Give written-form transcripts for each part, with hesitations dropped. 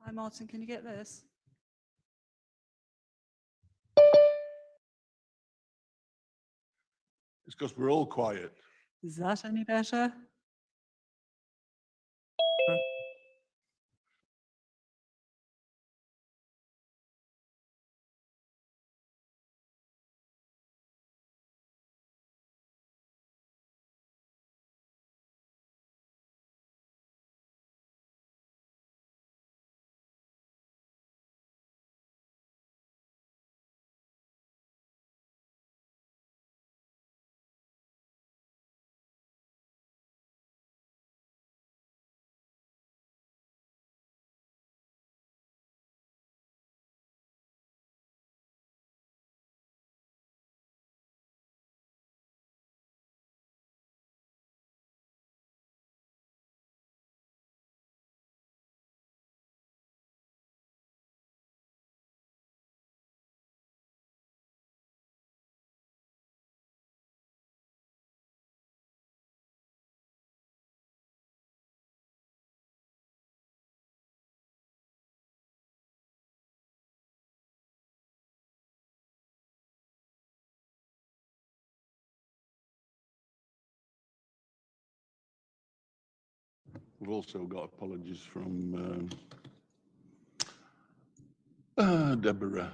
Hi, Martin, can you get this? It's because we're all quiet. Is that any better? We've also got apologies from Deborah.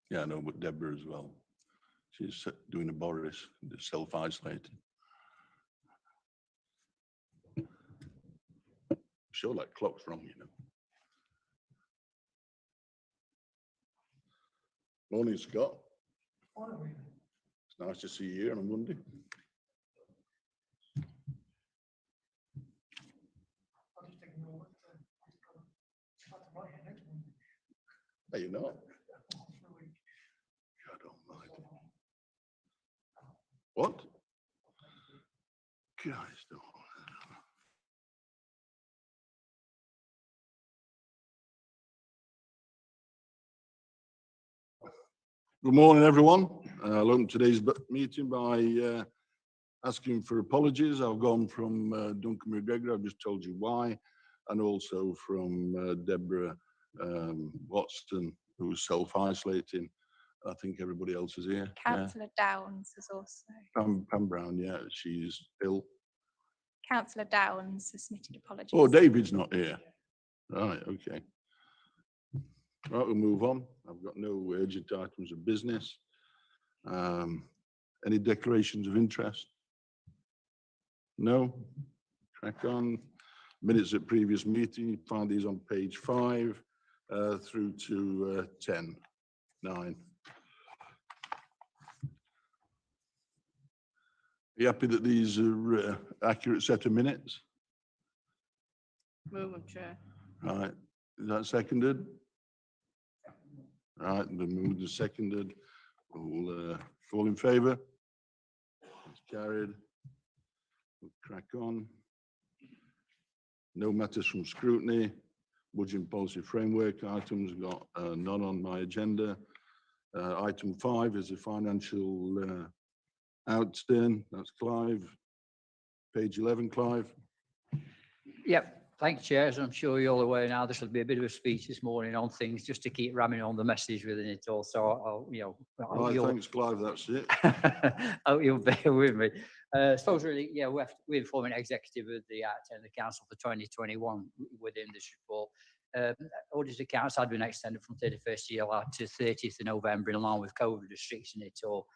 Yeah, I know, but Deborah as well. She's doing a Boris, self-isolating. Sure, like clock's wrong, you know. Morning, Scott. It's nice to see you here on a Monday. Are you not? God almighty. What? Guys, don't. Good morning, everyone. I'll open today's meeting by asking for apologies. I've gone from Duncan McGregor, I've just told you why, and also from Deborah Watson, who's self-isolating. I think everybody else is here. Councillor Downs is also. Pam Brown, yeah, she's ill. Councillor Downs has submitted apologies. Oh, David's not here. Right, okay. Right, we'll move on. I've got no urgent items of business. Any declarations of interest? No? Crack on. Minutes at previous meeting, you find these on page 5 through to 10, 9. Are you happy that these are accurate set of minutes? Move them, Chair. Right, is that seconded? Right, the moved and seconded. All in favour? It's carried. We'll crack on. No matters from scrutiny. Budget policy framework items, got none on my agenda. Item 5 is a financial outturn. That's Clive. Page 11, Clive. Yep. Thanks, Chair. As I'm sure you're all aware now, this will be a bit of a speech this morning on things just to keep ramming on the message within it all. So Right, thanks, Clive. That's it. Hope you'll bear with me. Suppose really, yeah, we inform an executive of the Act and the Council for 2021 within this report. Audit accounts had been extended from 31st July to 30th of November in line with COVID restriction it all.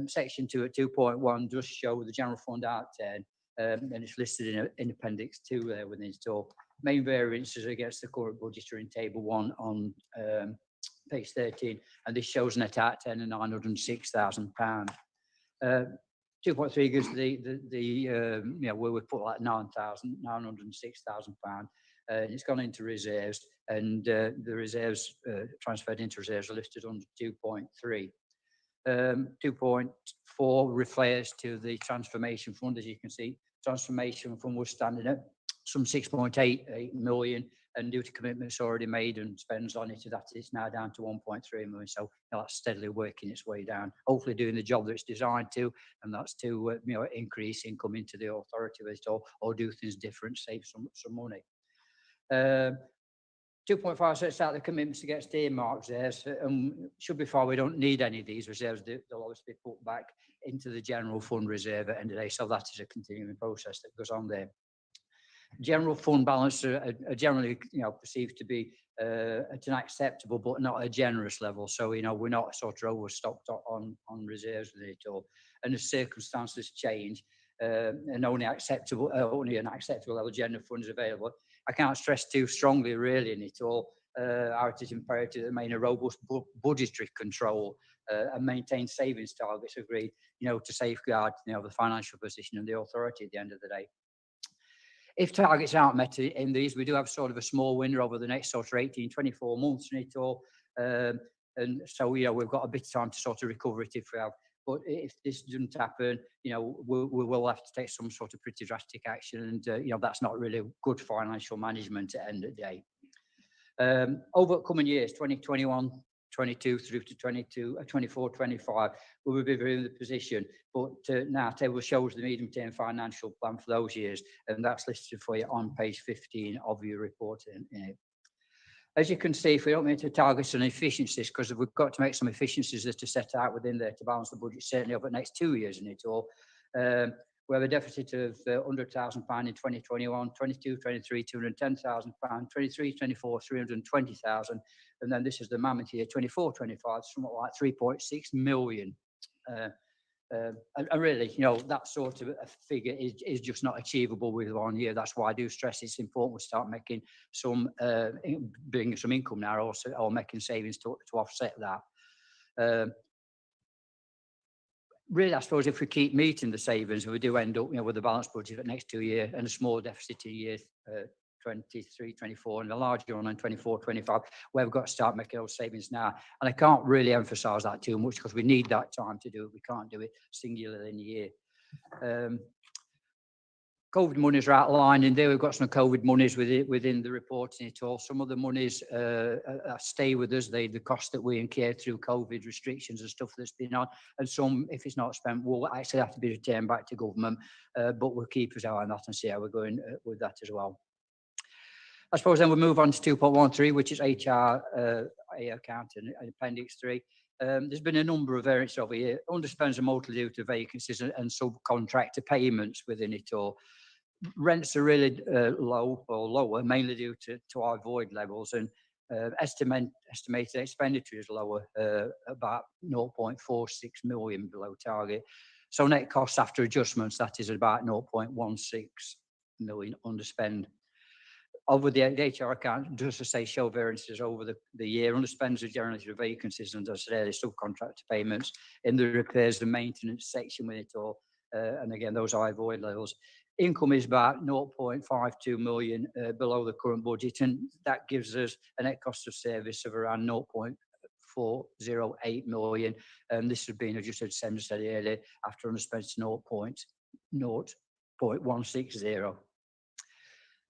Section 2 at 2.1 does show the general fund outturn. And it's listed in Appendix 2 there within it all. Main variances against the current budget are in Table 1 on page 13, and this shows net outturn of £906,000. 2.3 gives the where we put like £906,000, and it's gone into reserves, and the reserves transferred into reserves are listed under 2.3. 2.4 refers to the transformation fund. As you can see, transformation fund was standing at some 6.88 million, and due to commitments already made and spends on it, that it's now down to 1.3 million. So that's steadily working its way down, hopefully doing the job that it's designed to, and that's to increase income into the authority with it all, or do things different, save some money. 2.5 sets out the commitments against earmarks there, should be far we don't need any of these reserves. They'll always be put back into the general fund reserve at the end of the day. So that is a continuing process that goes on there. General fund balance are generally, perceived to be at an acceptable but not a generous level. So, we're not sort of overstocked on reserves with it all. And as circumstances change, and only an acceptable level general funds available, I can't stress too strongly really in it all how it is imperative to maintain a robust budgetary control and maintain savings targets agreed, to safeguard, the financial position and the authority at the end of the day. If targets aren't met in these, we do have sort of a small window over the next sort of 18, 24 months in it all. And so, we've got a bit of time to sort of recover it if we have. But if this doesn't happen, we will have to take some sort of pretty drastic action. And, that's not really good financial management at the end of the day. Over the coming years, 2021, 22 through to 24, 25, we will be reviewing the position. But now table shows the medium-term financial plan for those years. And that's listed for you on page 15 of your report in it. As you can see, if we don't meet the targets and efficiencies, because we've got to make some efficiencies that are set out within there to balance the budget, certainly over the next 2 years in it all. We have a deficit of £100,000 in 2021, 22, 23, £210,000, 23, 24, 320,000. And then this is the mammoth year, 24, 25, somewhat like 3.6 million. And really, that sort of a figure is just not achievable with 1 year. That's why I do stress it's important we start making some, bringing some income now, also, or making savings to offset that. Really, I suppose if we keep meeting the savings, we do end up, with a balanced budget for the next 2 years and a small deficit in year 23, 24, and a larger one in 24, 25, where we've got to start making those savings now. And I can't really emphasise that too much because we need that time to do it. We can't do it singularly in a year. COVID monies are outlined in there. We've got some COVID monies within the report in it all. Some of the monies stay with us. The cost that we incur through COVID restrictions and stuff that's been on. And some, if it's not spent, will actually have to be returned back to government. But we'll keep us eye on that and see how we're going with that as well. I suppose then we'll move on to 2.13, which is HR account and Appendix 3. There's been a number of variants over here. Underspends are mostly due to vacancies and subcontractor payments within it all. Rents are really low or lower, mainly due to our void levels, and estimated expenditure is lower, about 0.46 million below target. So net costs after adjustments, that is about 0.16 million underspend. Over the HR account, just to say, show variances over the year. Underspends are generally through vacancies and, as I said, subcontractor payments in the repairs and maintenance section with it all. And again, those high void levels. Income is about 0.52 million below the current budget, and that gives us a net cost of service of around 0.408 million. And this has been adjusted, as I said earlier, after underspends 0.160.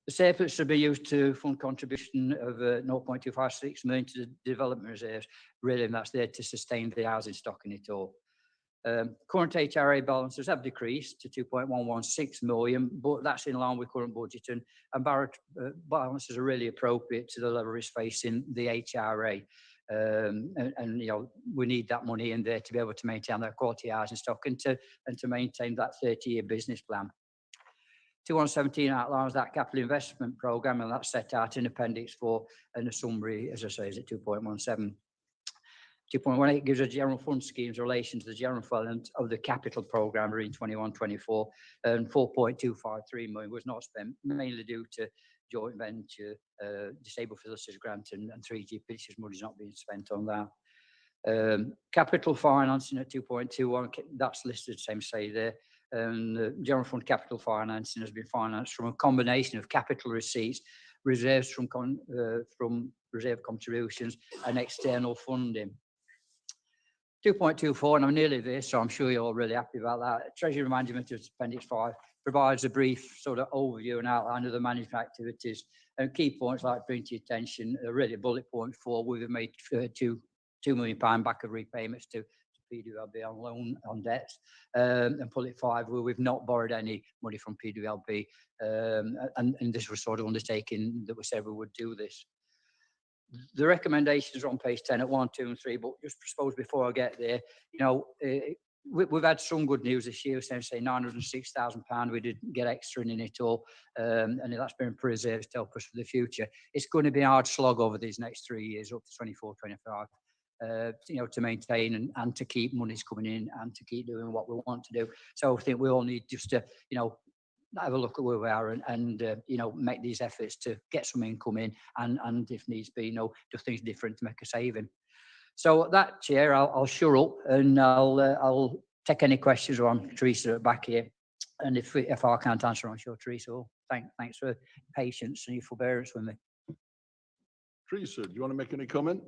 The surplus should be used to fund contribution of 0.256 million to the development reserves. Really, and that's there to sustain the housing stock in it all. Current HRA balances have decreased to 2.116 million, but that's in line with current budget, and balances are really appropriate to the level risk facing the HRA. And we need that money in there to be able to maintain that quality housing stock and to maintain that 30-year business plan. 2117 outlines that capital investment programme, and that's set out in Appendix 4, and the summary, as I say, is at 2.17. 2.18 gives a general fund schemes in relation to the general fund of the capital programme in 21-24, and 4.253 million was not spent, mainly due to joint venture, disabled facilities grant, and 3G pitches money not being spent on that. Capital financing at 2.21, that's listed, same say there. And general fund capital financing has been financed from a combination of capital receipts, reserves from reserve contributions, and external funding. 2.24, and I'm nearly there, so I'm sure you're all really happy about that. Treasury Management of Appendix 5 provides a brief sort of overview and outline of the management activities, and key points like bring to your attention, really bullet point 4, we've made £2 million back of repayments to PWLB on loan on debts, and bullet 5, where we've not borrowed any money from PWLB, and this was sort of undertaking that we said we would do this. the recommendations are on page 10 at 1, 2 and 3, but just suppose before I get there, you know, we've had some good news this year, say £906,000 we didn't get extra in it all, and that's been preserved to help us for the future. It's going to be a hard slog over these next 3 years up to 24, 25, you know, to maintain and to keep monies coming in and to keep doing what we want to do. So I think we all need just to, you know, have a look at where we are and you know, make these efforts to get some income in and if needs be, you know, do things different to make a saving. So at that, Chair, I'll shut up and I'll take any questions on Teresa at back here. And if I can't answer, I'm sure Teresa will. Thanks for patience and your forbearance with me. Teresa, do you want to make any comment?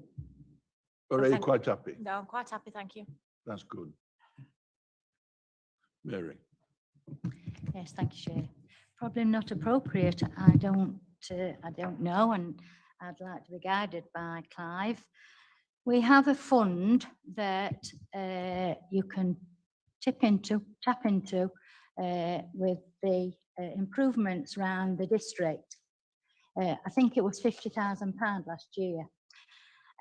Or are you quite happy? No, I'm quite happy, thank you. That's good. Mary? Yes, thank you, Chair. Probably not appropriate. I don't know, and I'd like to be guided by Clive. We have a fund that you can tap into with the improvements around the district. I think it was £50,000 last year.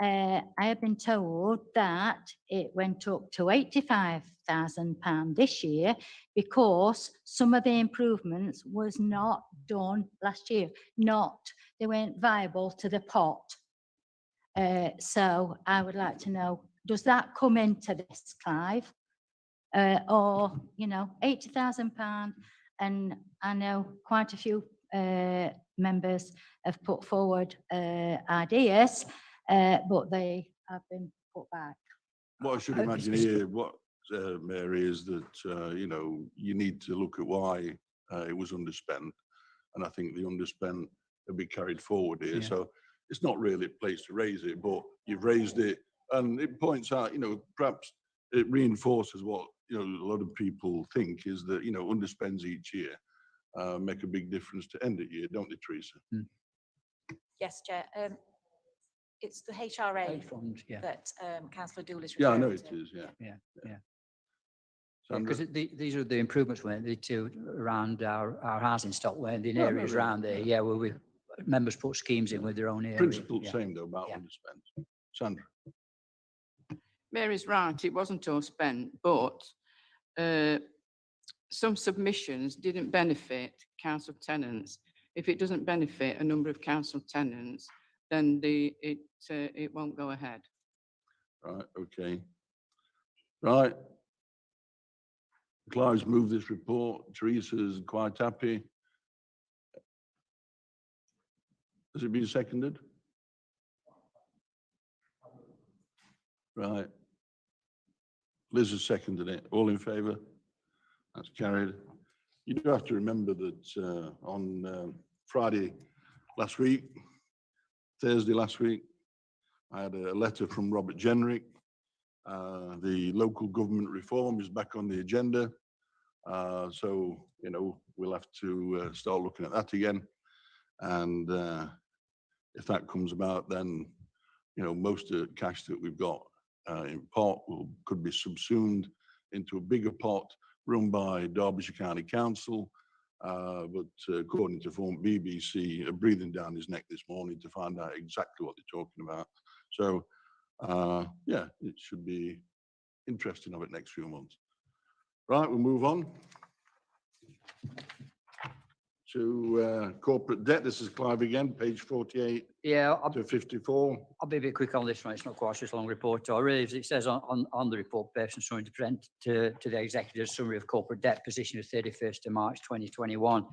I have been told that it went up to £85,000 this year because some of the improvements was not done last year. They weren't viable to the pot. So I would like to know, does that come into this, Clive? Or, you know, £80,000, and I know quite a few members have put forward ideas, but they have been put back. What I should imagine here, Mary, is that, you know, you need to look at why it was underspent. And I think the underspent will be carried forward here. Yeah. So it's not really a place to raise it, but you've raised it and it points out, you know, perhaps it reinforces what, you know, a lot of people think is that, you know, underspends each year make a big difference to end the year, don't they, Teresa? Mm. Yes, Chair. It's the HRA fund, yeah, that Councillor Dool is referring to. I know it is, yeah. Because these are the improvements, weren't they, to around our housing stock, weren't they, in areas around there, yeah, where we members put schemes in with their own area. Principle same though about underspent. Sandra. Mary's right, it wasn't all spent, but some submissions didn't benefit council tenants. If it doesn't benefit a number of council tenants, then it won't go ahead. Right, okay. Right. Clive's moved this report. Teresa's quite happy. Has it been seconded? Right. Liz has seconded it. All in favour? That's carried. You do have to remember that on Friday last week, Thursday last week, I had a letter from Robert Jenrick. The local government reform is back on the agenda. So, you know, we'll have to start looking at that again. And if that comes about, then, you know, most of the cash that we've got in pot could be subsumed into a bigger pot run by Derbyshire County Council. But according to former BBC, breathing down his neck this morning to find out exactly what they're talking about. So, yeah, it should be interesting over the next few months. Right, we'll move on to corporate debt. This is Clive again, page 48 to 54. I'll be a bit quick on this one. It's not quite just a long report. Or really, as it says on the report, person showing to present to the executive summary of corporate debt position of 31st of March 2021.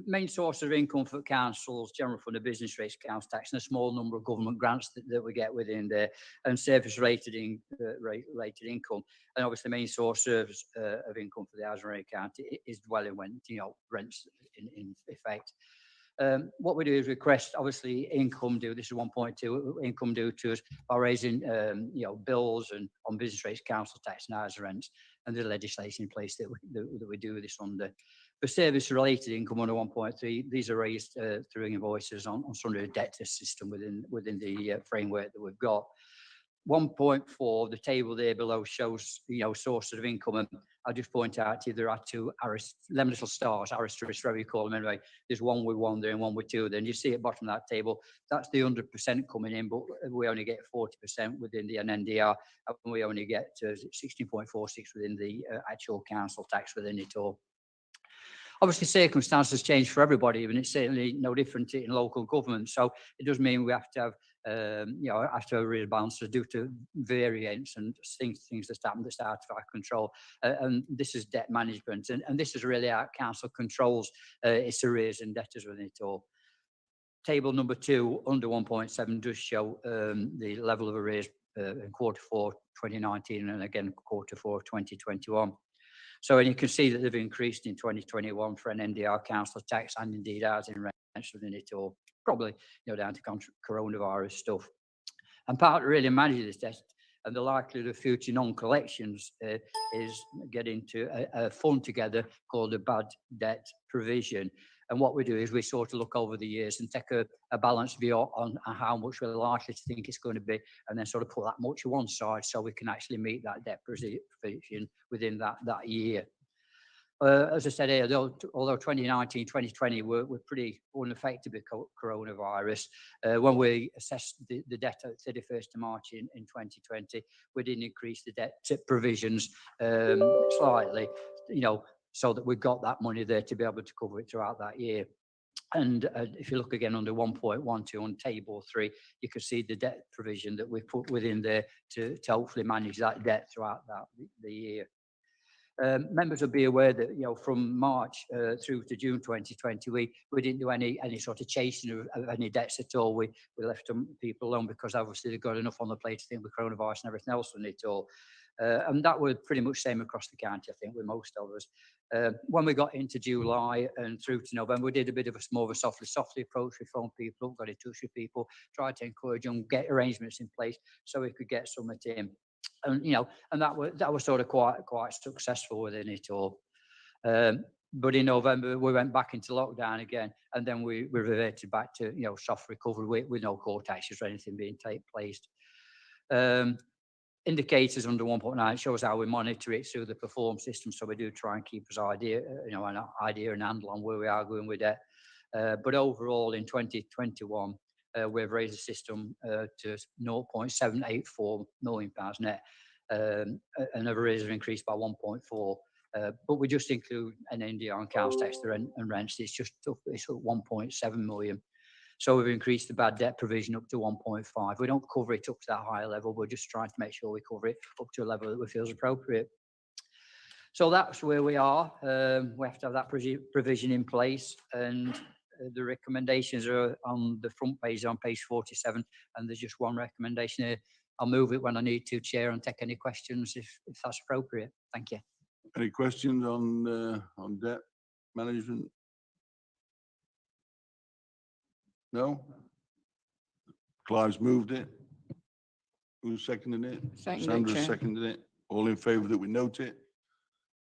Main sources of income for councils, general fund of business rates, council tax, and a small number of government grants that we get within there, and service rated income. And obviously, the main source of income for the housing rate account is dwelling when, you know, rents in effect. What we do is request, obviously, income due. This is 1.2 income due to us by raising, you know, bills and on business rates, council tax, and housing rents, and the legislation in place that we do this under. For service-related income under 1.3, these are raised through invoices on sundry debtor system within the framework that we've got. 1.4, the table there below shows, sources of income. And I'll just point out to you, there are two them little stars, asterisks, whatever you call them anyway. There's one with 1 there and one with 2 there. And you see at the bottom of that table, that's the 100% coming in, but we only get 40% within the NNDR, and we only get 16.46 within the actual council tax within it all. Obviously, circumstances change for everybody, and it's certainly no different in local government. So it does mean we have to have, after a rebalance due to variance and things that happen that's out of our control. And this is debt management, and this is really our council controls its arrears and debtors within it all. Table number 2 under 1.7 does show the level of arrears in Q4 2019 and again Q4 2021. So, and you can see that they've increased in 2021 for an NDR council tax and indeed ours in rents within it all, probably down to coronavirus stuff. And part of really managing this debt and the likelihood of future non-collections is getting to a fund together called a bad debt provision. And what we do is we sort of look over the years and take a balanced view on how much we're likely to think it's going to be, and then sort of put that much to one side so we can actually meet that debt provision within that year. As I said here, although 2019, 2020 were pretty unaffected by coronavirus, when we assessed the debt at 31st of March in 2020, we did increase the debt provisions slightly, so that we've got that money there to be able to cover it throughout that year. And if you look again under 1.12 on table 3, you can see the debt provision that we put within there to hopefully manage that debt throughout the year. Members will be aware that from March through to June 2020, we didn't do any sort of chasing of any debts at all. We left people alone because obviously they've got enough on the plate to think with coronavirus and everything else on it all. And that was pretty much same across the county, I think, with most of us. When we got into July and through to November, we did a bit of more of a softly approach. We phoned people up, got in touch with people, tried to encourage them, get arrangements in place so we could get some of it in. And and that was sort of quite successful within it all. But in November we went back into lockdown again, and then we reverted back to soft recovery with no court actions or anything being placed. Indicators under 1.9 shows how we monitor it through the Perform system, so we do try and keep us an idea and handle on where we are going with it. But overall in 2021. We've raised the system to £0.784 million net, and the arrears have increased by 1.4. But we just include an NDR and council tax and rents. It's 1.7 million. So we've increased the bad debt provision up to 1.5. We don't cover it up to that higher level. We're just trying to make sure we cover it up to a level that we feel is appropriate. So that's where we are. We have to have that provision in place, and the recommendations are on the front page, on page 47, and there's just one recommendation here. I'll move it when I need to, Chair, and take any questions if that's appropriate. Thank you. Any questions on debt management? No? Clive's moved it. Who's seconding it? Seconded, Sandra Chair. seconded it. All in favour that we note it?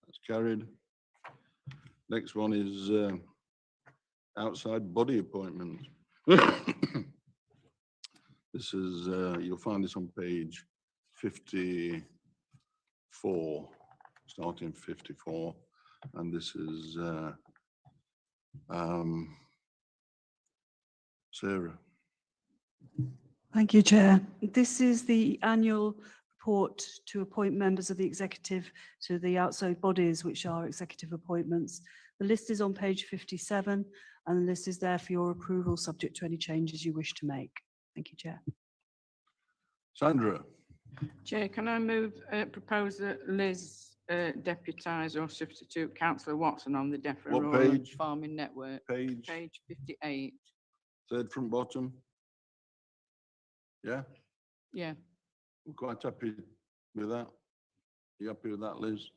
That's carried. Next one is outside body appointments. This is, you'll find this on page 54, starting 54, and this is Sarah. Thank you, Chair. This is the annual report to appoint members of the executive to the outside bodies, which are executive appointments. The list is on page 57, and the list is there for your approval, subject to any changes you wish to make. Thank you, Chair. Sandra. Chair, can I propose that Liz deputise or substitute Councillor Watson on the Deaf and What Rural page? Farming Network? Page, Page 58. third from bottom. Yeah, Yeah. I'm quite happy with that. You happy with that, Liz?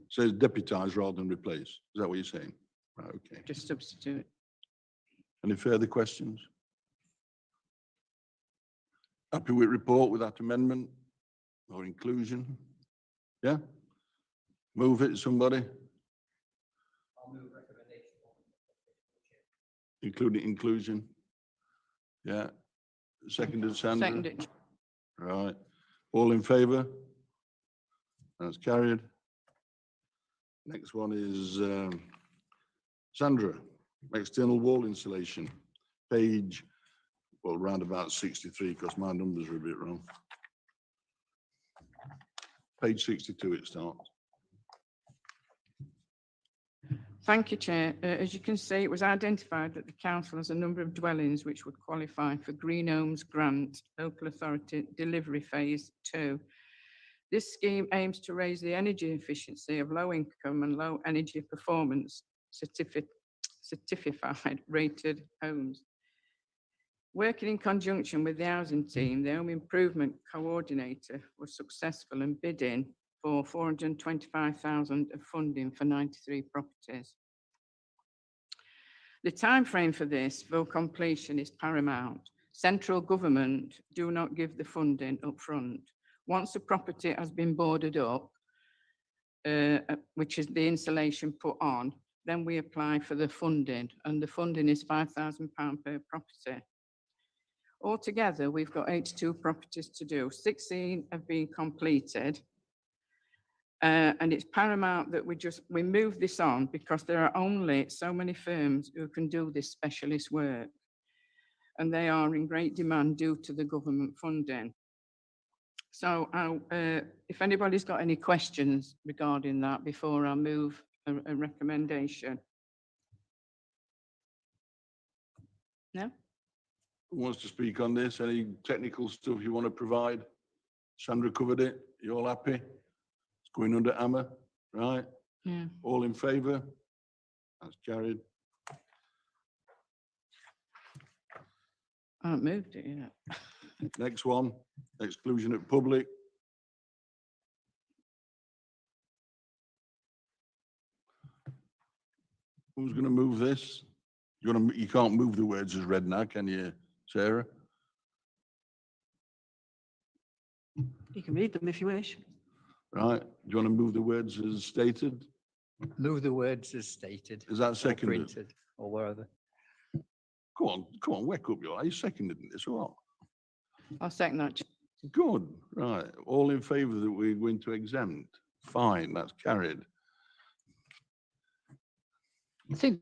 Says deputise rather than replace. Is that what you're saying? Right, okay. Just substitute. Any further questions? Happy with report with that amendment or inclusion? Yeah? Move it, somebody? I'll move recommendation. Including inclusion? Yeah. Seconded, Sandra? Seconded. Right. All in favour? That's carried. Next one is Sandra, external wall insulation, page, well, round about 63, because my numbers are a bit wrong. Page 62 it starts. Thank you, Chair. As you can see, it was identified that the council has a number of dwellings which would qualify for Green Homes Grant Local Authority Delivery Phase 2. This scheme aims to raise the energy efficiency of low income and low energy performance certified rated homes. Working in conjunction with the housing team, the Home Improvement Coordinator was successful in bidding for 425,000 of funding for 93 properties. The timeframe for this full completion is paramount. Central government do not give the funding up front. Once the property has been boarded up, which is the insulation put on, then we apply for the funding, and the funding is £5,000 per property. Altogether, we've got 82 properties to do. 16 have been completed. And it's paramount that we move this on, because there are only so many firms who can do this specialist work. And they are in great demand due to the government funding. So if anybody's got any questions regarding that before I move a recommendation. No? Who wants to speak on this? Any technical stuff you want to provide? Sandra covered it. You all happy? It's going under hammer, right? Yeah. All in favour? That's carried. I haven't moved it yet. Next one, exclusion of public. Who's going to move this? You can't move the words as read now, can you, Sarah? You can read them if you wish. Right. Do you want to move the words as stated? Move the words as stated. Is that or seconded? printed, or wherever. Come on, wake up, are you seconding this or what? I'll second that. Good, right. All in favour that we're going to exempt? Fine, that's carried. I think